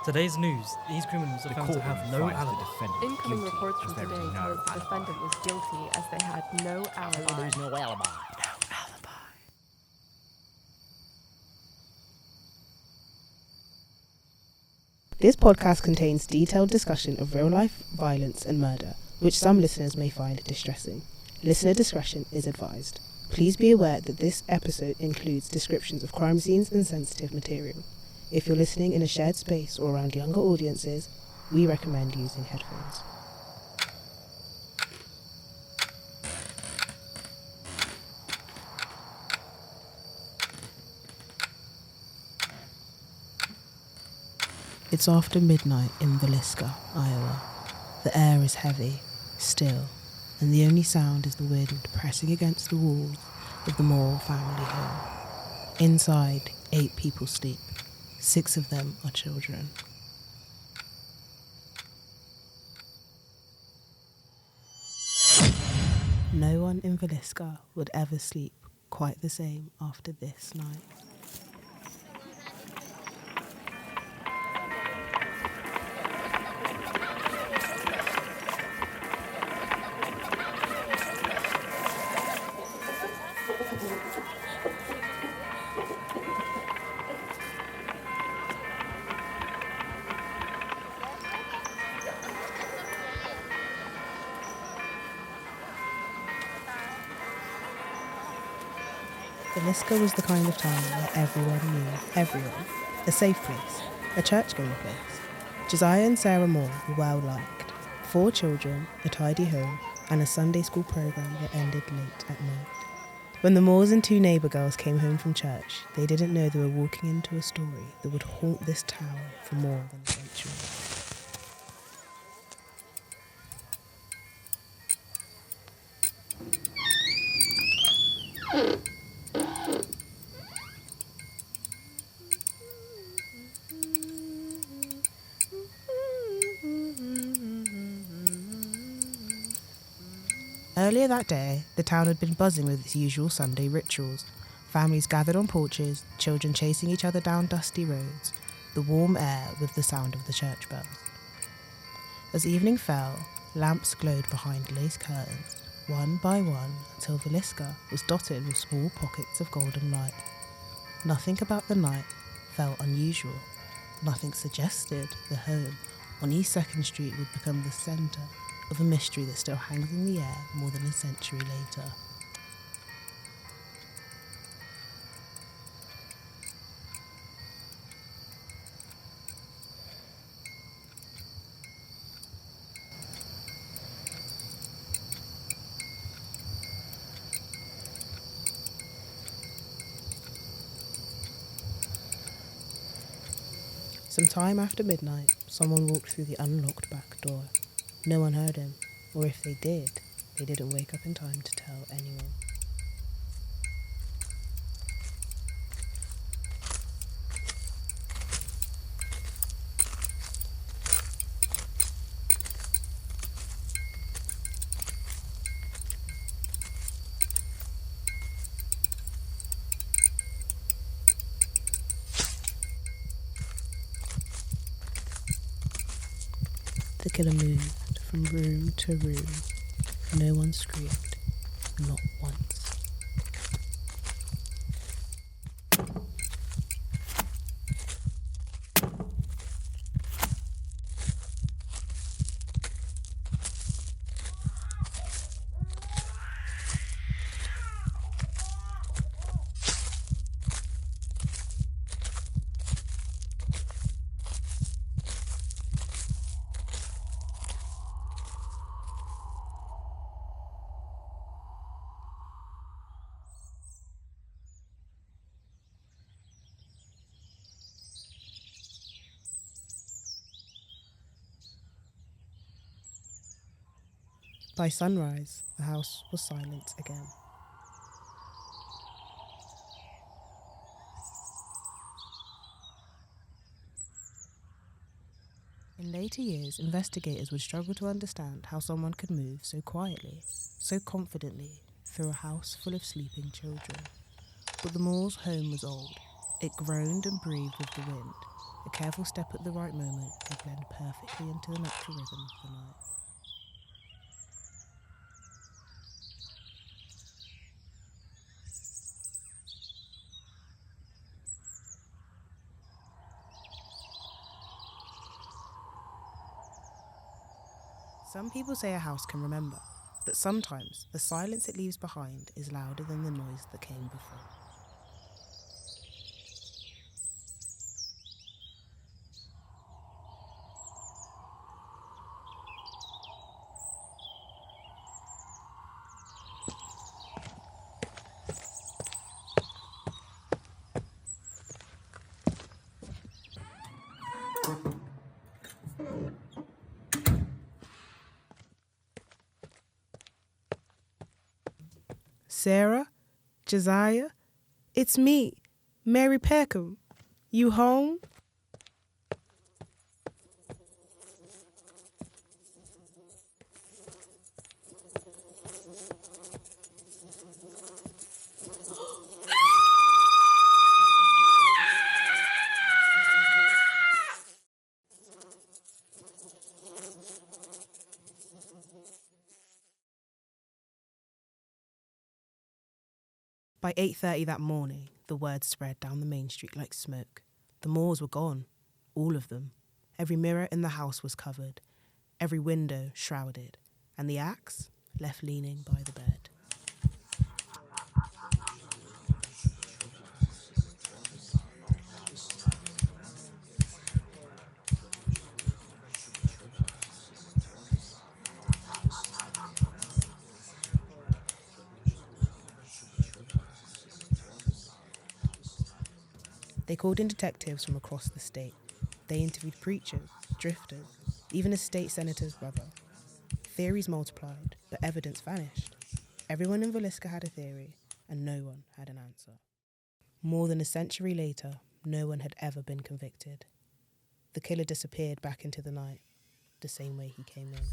Today's news, these criminals are found to have no alibi. Incoming reports from today told the defendant was guilty as they had no alibi. There's no alibi. This podcast contains detailed discussion of real-life violence and murder, which some listeners may find distressing. Listener discretion is advised. Please be aware that this episode includes descriptions of crime scenes and sensitive material. If you're listening in a shared space or around younger audiences, we recommend using headphones. It's after midnight in Villisca, Iowa. The air is heavy, still, and the only sound is the wind pressing against the walls of the Moore family home. Inside, 8 people sleep. 6 of them are children. No one in Villisca would ever sleep quite the same after this night. Villisca was the kind of town where everyone knew everyone. A safe place, a church-going place. Josiah and Sarah Moore were well liked. 4 children, a tidy home, and a Sunday school programme that ended late at night. When the Moores and 2 neighbour girls came home from church, they didn't know they were walking into a story that would haunt this town for more than a century. Earlier that day, the town had been buzzing with its usual Sunday rituals. Families gathered on porches, children chasing each other down dusty roads, the warm air with the sound of the church bells. As evening fell, lamps glowed behind lace curtains, one by one, until Villisca was dotted with small pockets of golden light. Nothing about the night felt unusual. Nothing suggested the home on East 2nd Street would become the centre of a mystery that still hangs in the air more than a century later. Some time after midnight, someone walked through the unlocked back door. No one heard him, or if they did, they didn't wake up in time to tell anyone. The killer moved from room to room. No one screamed, not once. By sunrise, the house was silent again. In later years, investigators would struggle to understand how someone could move so quietly, so confidently, through a house full of sleeping children. But the Moore's home was old. It groaned and breathed with the wind. A careful step at the right moment, they blend perfectly into the natural rhythm of the night. Some people say a house can remember, that sometimes the silence it leaves behind is louder than the noise that came before. Sarah? Josiah? It's me, Mary Peckham. You home? By 8:30 that morning, the word spread down the main street like smoke. The Moors were gone, all of them. Every mirror in the house was covered, every window shrouded, and the axe left leaning by the bed. They called in detectives from across the state. They interviewed preachers, drifters, even a state senator's brother. Theories multiplied, but evidence vanished. Everyone in Villisca had a theory, and no one had an answer. More than a century later, no one had ever been convicted. The killer disappeared back into the night, the same way he came in.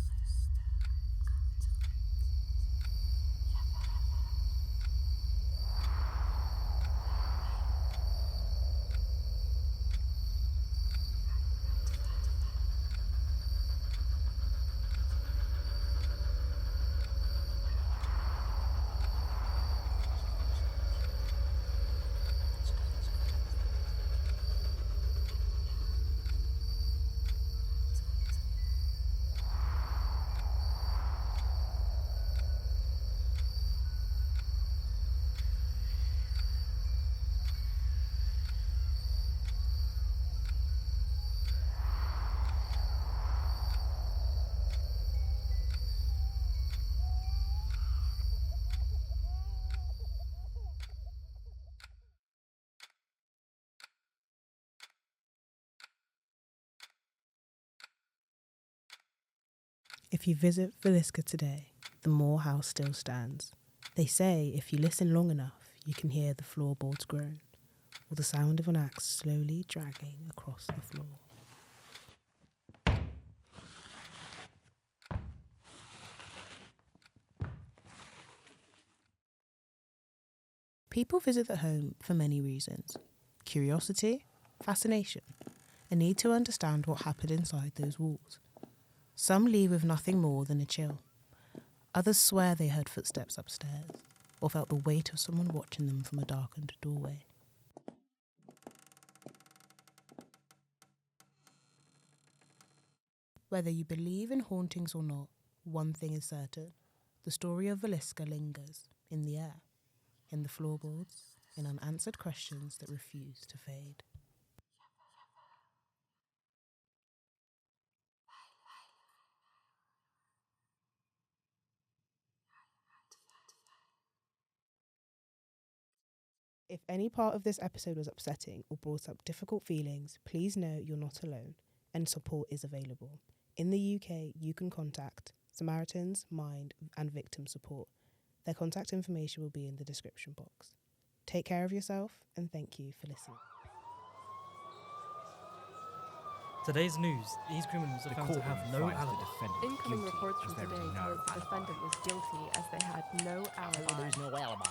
If you visit Villisca today, the Moore house still stands. They say if you listen long enough, you can hear the floorboards groan, or the sound of an axe slowly dragging across the floor. People visit the home for many reasons. Curiosity, fascination, a need to understand what happened inside those walls. Some leave with nothing more than a chill. Others swear they heard footsteps upstairs, or felt the weight of someone watching them from a darkened doorway. Whether you believe in hauntings or not, one thing is certain. The story of Villisca lingers in the air, in the floorboards, in unanswered questions that refuse to fade. If any part of this episode was upsetting or brought up difficult feelings, please know you're not alone and support is available. In the UK, you can contact Samaritans, Mind and Victim Support. Their contact information will be in the description box. Take care of yourself and thank you for listening. Today's news, these criminals are found to have no alibi. Incoming reports from today tell us the defendant was guilty as they had no alibi. There's no alibi.